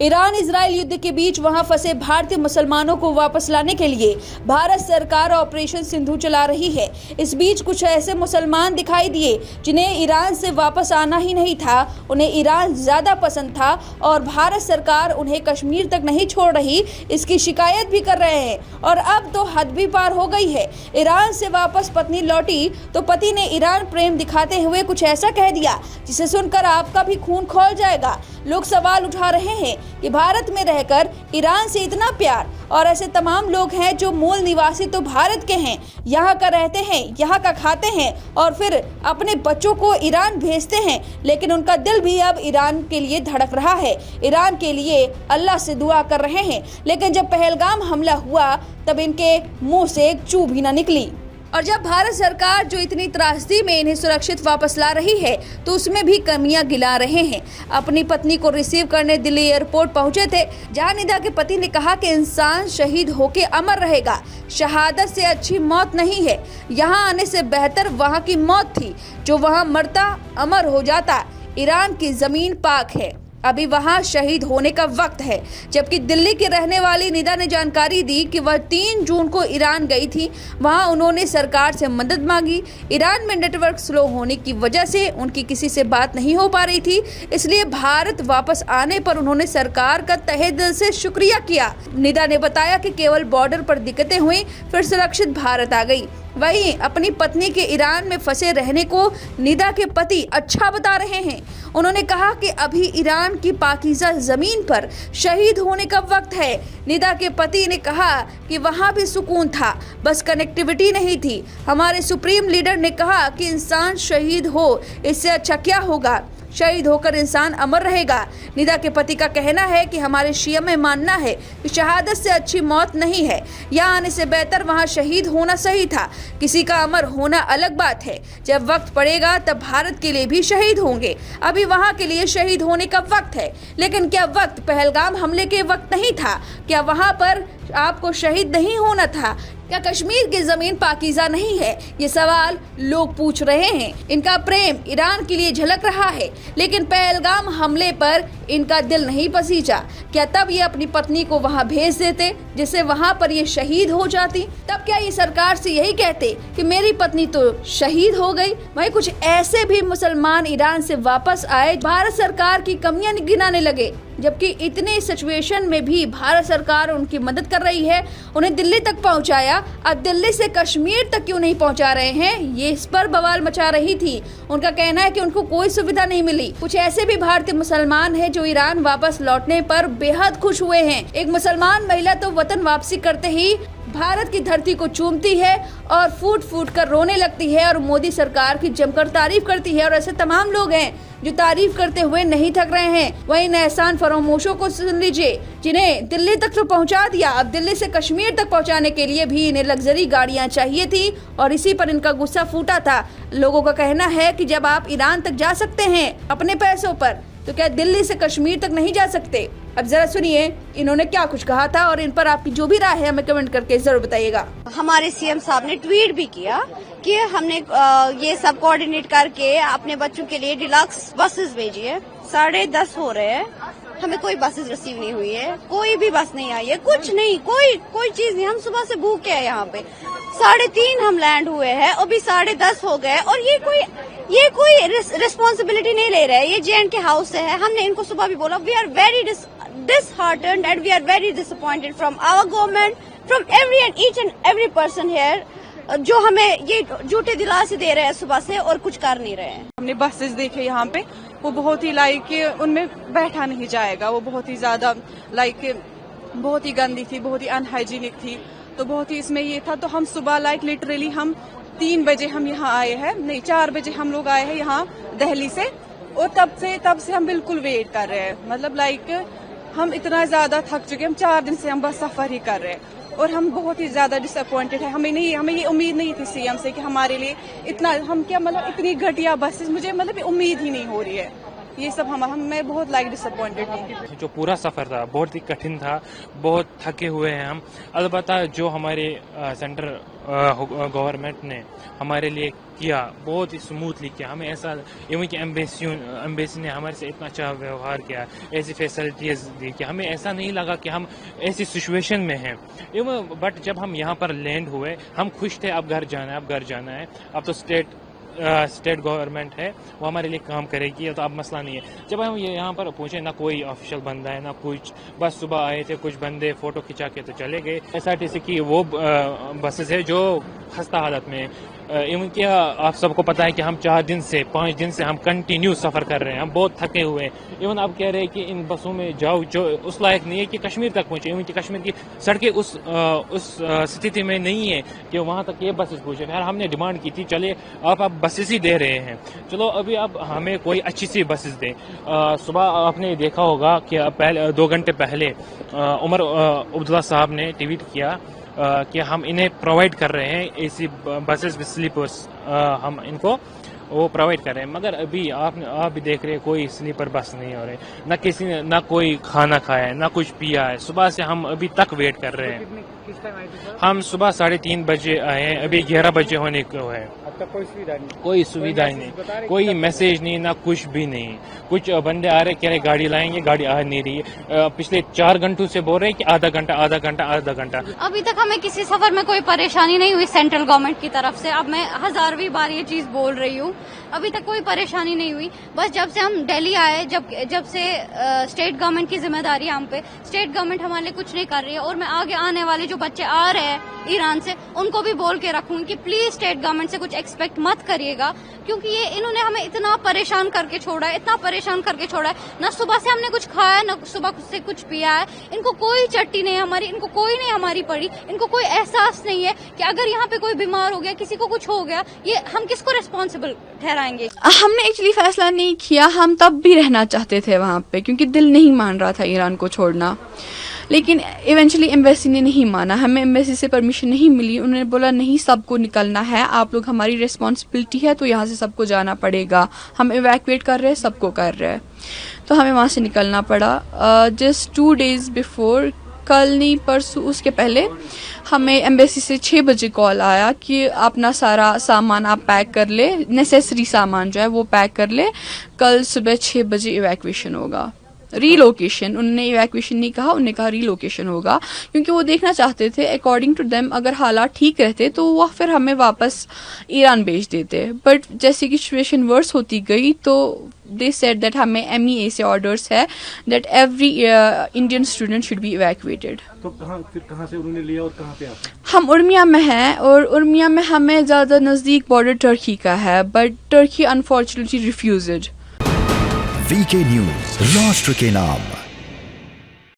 Iran Israel युद्ध के बीच वहां फंसे भारतीय मुसलमानों को वापस लाने के लिए भारत सरकार ऑपरेशन सिंधु चला रही है। इस बीच कुछ ऐसे मुसलमान दिखाई दिए जिन्हें ईरान से वापस आना ही नहीं था, उन्हें ईरान ज्यादा पसंद था और भारत सरकार उन्हें कश्मीर तक नहीं छोड़ रही, इसकी शिकायत भी कर रहे हैं। और अब तो हद भी पार हो गई है। ईरान से वापस पत्नी लौटी तो पति ने ईरान प्रेम दिखाते हुए कुछ ऐसा कह दिया जिसे सुनकर आपका भी खून खौल जाएगा। लोग सवाल उठा रहे हैं कि भारत में रहकर ईरान से इतना प्यार, और ऐसे तमाम लोग हैं जो मूल निवासी तो भारत के हैं, यहाँ का रहते हैं, यहाँ का खाते हैं और फिर अपने बच्चों को ईरान भेजते हैं, लेकिन उनका दिल भी अब ईरान के लिए धड़क रहा है, ईरान के लिए अल्लाह से दुआ कर रहे हैं। लेकिन जब पहलगाम हमला हुआ तब इनके मुंह से एक चू भी न निकली। और जब भारत सरकार जो इतनी त्रासदी में इन्हें सुरक्षित वापस ला रही है तो उसमें भी कमियां गिला रहे हैं। अपनी पत्नी को रिसीव करने दिल्ली एयरपोर्ट पहुंचे थे, जहां निदा के पति ने कहा कि इंसान शहीद होके अमर रहेगा, शहादत से अच्छी मौत नहीं है, यहाँ आने से बेहतर वहाँ की मौत थी, जो वहाँ मरता अमर हो जाता। ईरान की जमीन पाक है, अभी वहां शहीद होने का वक्त है। जबकि दिल्ली की रहने वाली निदा ने जानकारी दी कि वह 3 जून को ईरान गई थी, वहां उन्होंने सरकार से मदद मांगी। ईरान में नेटवर्क स्लो होने की वजह से उनकी किसी से बात नहीं हो पा रही थी, इसलिए भारत वापस आने पर उन्होंने सरकार का तहे दिल से शुक्रिया किया। निदा ने बताया कि केवल बॉर्डर पर दिक्कतें हुई, फिर सुरक्षित भारत आ गई। वहीं अपनी पत्नी के ईरान में फंसे रहने को निदा के पति अच्छा बता रहे हैं। उन्होंने कहा कि अभी ईरान की पाकीज़ा जमीन पर शहीद होने का वक्त है। निदा के पति ने कहा कि वहां भी सुकून था, बस कनेक्टिविटी नहीं थी। हमारे सुप्रीम लीडर ने कहा कि इंसान शहीद हो, इससे अच्छा क्या होगा, शहीद होकर इंसान अमर रहेगा। निदा के पति का कहना है कि हमारे शिया में मानना है कि शहादत से अच्छी मौत नहीं है, यहाँ आने से बेहतर वहाँ शहीद होना सही था। किसी का अमर होना अलग बात है, जब वक्त पड़ेगा तब भारत के लिए भी शहीद होंगे। अभी वहाँ के लिए शहीद होने का वक्त है, लेकिन क्या वक्त पहलगाम हमले के वक्त नहीं था? क्या वहाँ पर आपको शहीद नहीं होना था? क्या कश्मीर की जमीन पाकीज़ा नहीं है? ये सवाल लोग पूछ रहे हैं। इनका प्रेम ईरान के लिए झलक रहा है, लेकिन पहलगाम हमले पर इनका दिल नहीं पसीजा। क्या तब ये अपनी पत्नी को वहां भेज देते, जिससे वहां पर ये शहीद हो जाती? तब क्या ये सरकार से यही कहते कि मेरी पत्नी तो शहीद हो गई? वहीं कुछ ऐसे भी मुसलमान ईरान से वापस आए, भारत सरकार की कमियां गिनाने लगे, जबकि इतने सिचुएशन में भी भारत सरकार उनकी मदद कर रही है, उन्हें दिल्ली तक पहुंचाया। अब दिल्ली से कश्मीर तक क्यों नहीं पहुंचा रहे हैं, ये इस पर बवाल मचा रही थी। उनका कहना है कि उनको कोई सुविधा नहीं मिली। कुछ ऐसे भी भारतीय मुसलमान हैं जो ईरान वापस लौटने पर बेहद खुश हुए हैं। एक मुसलमान महिला तो वतन वापसी करते ही भारत की धरती को चूमती है और फूट फूट कर रोने लगती है और मोदी सरकार की जमकर तारीफ करती है। और ऐसे तमाम लोग हैं जो तारीफ करते हुए नहीं थक रहे हैं। वहीं एहसान फरामोशों को सुन लीजिए, जिन्हें दिल्ली तक तो पहुंचा दिया, अब दिल्ली से कश्मीर तक पहुंचाने के लिए भी इन्हें लग्जरी गाड़ियां चाहिए थी और इसी पर इनका गुस्सा फूटा था। लोगों का कहना है कि जब आप ईरान तक जा सकते हैं अपने पैसों पर, तो क्या दिल्ली से कश्मीर तक नहीं जा सकते? अब जरा सुनिए इन्होंने क्या कुछ कहा था, और इन पर आपकी जो भी राय है हमें कमेंट करके जरूर बताइएगा। हमारे सीएम साहब ने ट्वीट भी किया कि हमने ये सब कोऑर्डिनेट करके अपने बच्चों के लिए डिलक्स बसेस भेजी है। 10:30 हो रहे हैं, हमें कोई बसेस रिसीव नहीं हुई है, कोई भी बस नहीं आई है, कुछ नहीं, कोई चीज नहीं। हम सुबह से भूखे हैं यहाँ पे। 3:30 हम लैंड हुए हैं, अभी 10:30 हो गए और ये कोई रिस्पॉन्सिबिलिटी नहीं ले रहे हैं। ये JNK हाउस से है। हमने इनको सुबह भी बोला, we are very disheartened and we are very disappointed from our government, from every and each and every person here, जो हमें ये झूठे दिलासे दे रहे हैं सुबह से और कुछ कर नहीं रहे हैं। हमने बसेस देखे यहाँ पे, वो बहुत ही उनमें बैठा नहीं जाएगा, वो बहुत ही ज्यादा बहुत ही गंदी थी, बहुत ही अनहाइजीनिक थी, तो बहुत ही इसमें ये था। तो हम सुबह लिटरली हम 3 बजे हम यहाँ आए हैं, नहीं 4 बजे हम लोग आए हैं यहाँ दिल्ली से, और तब से हम बिल्कुल वेट कर रहे हैं। मतलब हम इतना ज्यादा थक चुके हैं, हम 4 दिन से हम बस सफर ही कर रहे हैं और हम बहुत ही ज्यादा डिसअपॉइंटेड है। हमें ये उम्मीद नहीं थी सीएम से कि हमारे लिए इतना इतनी घटिया बसेस, मुझे उम्मीद ही नहीं हो रही है। یہ سب میں بہت ڈسپوائنٹڈ ہوں. جو پورا سفر تھا بہت ہی کٹھن تھا, بہت تھکے ہوئے ہیں ہم. البتہ جو ہمارے سینٹر گورنمنٹ نے ہمارے لیے کیا بہت ہی اسموتھلی کیا. ہمیں ایسا ایون کہ ایمبیسی نے ہمارے سے اتنا اچھا ویوہار کیا, ایسی فیسلٹیز دی کہ ہمیں ایسا نہیں لگا کہ ہم ایسی سچویشن میں ہیں. بٹ جب ہم یہاں پر لینڈ ہوئے ہم خوش تھے, اب گھر جانا ہے. اب تو اسٹیٹ گورنمنٹ ہے وہ ہمارے لیے کام کرے گی, تو اب مسئلہ نہیں ہے. جب ہم یہاں پر پہنچے نہ کوئی آفیشیل بندہ ہے نہ کچھ, بس صبح آئے تھے کچھ بندے فوٹو کھنچا کے تو چلے گئے. SRTC کی وہ بسز ہے جو خستہ حالت میں, ایون کہ آپ سب کو پتا ہے کہ ہم 5 دن سے ہم کنٹینیو سفر کر رہے ہیں, ہم بہت تھکے ہوئے. ایون آپ کہہ رہے ہیں کہ ان بسوں میں جاؤ جو اس لائق نہیں ہے کہ کشمیر تک پہنچے. ایون کہ کشمیر کی سڑکیں اس استھتی میں نہیں ہے کہ وہاں تک یہ بسز پہنچے. خیر ہم نے ڈیمانڈ کی تھی چلے آپ بسز ہی دے رہے ہیں, چلو ابھی اب ہمیں کوئی اچھی سی بسز دیں. صبح آپ نے دیکھا ہوگا کہ پہلے 2 گھنٹے پہلے عمر عبداللہ صاحب نے ٹویٹ کیا کہ ہم انہیں پرووائڈ کر رہے ہیں ایسی بسز with سلیپرس, ہم ان کو وہ پرووائڈ کر رہے ہیں. مگر ابھی آپ بھی دیکھ رہے ہیں کوئی سلیپر بس نہیں ہو رہے, نہ کسی نے نہ کوئی کھانا کھایا ہے نہ کچھ پیا ہے. صبح سے ہم ابھی تک ویٹ کر رہے ہیں. ہم صبح 3:30 بجے آئے ہیں, ابھی 11 بجے ہونے کو ہے. کوئی سویدھا نہیں, کوئی میسج نہیں, نہ کچھ بھی نہیں. کچھ بندے آ رہے کہہ رہے گاڑی لائیں گے, گاڑی آ نہیں رہی ہے. پچھلے 4 گھنٹوں سے بول رہے ہیں کہ آدھا گھنٹہ. ابھی تک ہمیں کسی سفر میں کوئی پریشانی نہیں ہوئی سینٹرل گورنمنٹ کی طرف سے. اب میں 1000ویں بار یہ چیز بول رہی ہوں, ابھی تک کوئی پریشانی نہیں ہوئی. بس جب سے ہم دہلی آئے, جب سے اسٹیٹ گورنمنٹ کی ذمہ داری ہے ہم پہ, اسٹیٹ گورنمنٹ ہمارے لیے کچھ نہیں کر رہی ہے. اور میں آگے آنے والے جو بچے آ رہے ہیں ایران سے ان کو بھی بول کے رکھوں کہ پلیز اسٹیٹ گورنمنٹ سے کچھ ایکسپیکٹ مت کریے گا, کیونکہ انہوں نے ہمیں اتنا پریشان کر کے چھوڑا ہے, نہ صبح سے ہم نے کچھ کھایا نہ صبح سے کچھ پیا ہے. ان کو کوئی چٹی نہیں ہماری, ان کو کوئی نہیں ہماری پڑی, ان کو کوئی احساس نہیں ہے کہ اگر یہاں پہ کوئی بیمار ہو گیا, کسی کو کچھ ہو گیا, یہ ہم کس کو ریسپانسبل ٹھہرائیں گے. ہم نے ایکچولی فیصلہ نہیں کیا, ہم تب بھی رہنا چاہتے تھے وہاں پہ کیونکہ دل نہیں مان رہا تھا ایران کو چھوڑنا, لیکن ایونچولی ایمبیسی نے نہیں مانا. ہمیں ایمبیسی سے پرمیشن نہیں ملی. انہوں نے بولا نہیں سب کو نکلنا ہے, آپ لوگ ہماری ریسپانسبلٹی ہے تو یہاں سے سب کو جانا پڑے گا. ہم ایویکویٹ کر رہے ہیں, سب کو کر رہے ہیں, تو ہمیں وہاں سے نکلنا پڑا. جسٹ 2 days بفور, کل نہیں پرسوں اس کے پہلے ہمیں ایمبیسی سے 6 بجے کال آیا کہ اپنا سارا سامان آپ پیک کر لے, نیسیسری سامان جو ہے وہ پیک کر لے, کل صبح 6 بجے ایویکویشن ہوگا. ری لوکیشن, انہوں نے ایویکویشن نہیں کہا, انہوں نے کہا ری لوکیشن ہوگا, کیونکہ وہ دیکھنا چاہتے تھے اکارڈنگ ٹو دیم اگر حالات ٹھیک رہتے تو وہ پھر ہمیں واپس ایران بھیج دیتے. بٹ جیسے کہ سچویشن ورس ہوتی گئی تو دے سیڈ دیٹ ہمیں MEA سے آرڈرس ہے that every Indian student should be evacuated. تو کہاں سے انہوں نے لیا اور کہاں پہ آپ؟ ہم ارمیا میں ہیں, اور ارمیا میں ہمیں زیادہ نزدیک بارڈر ٹرکی کا ہے, but Turkey unfortunately refused. VK news, راشٹر کے نام.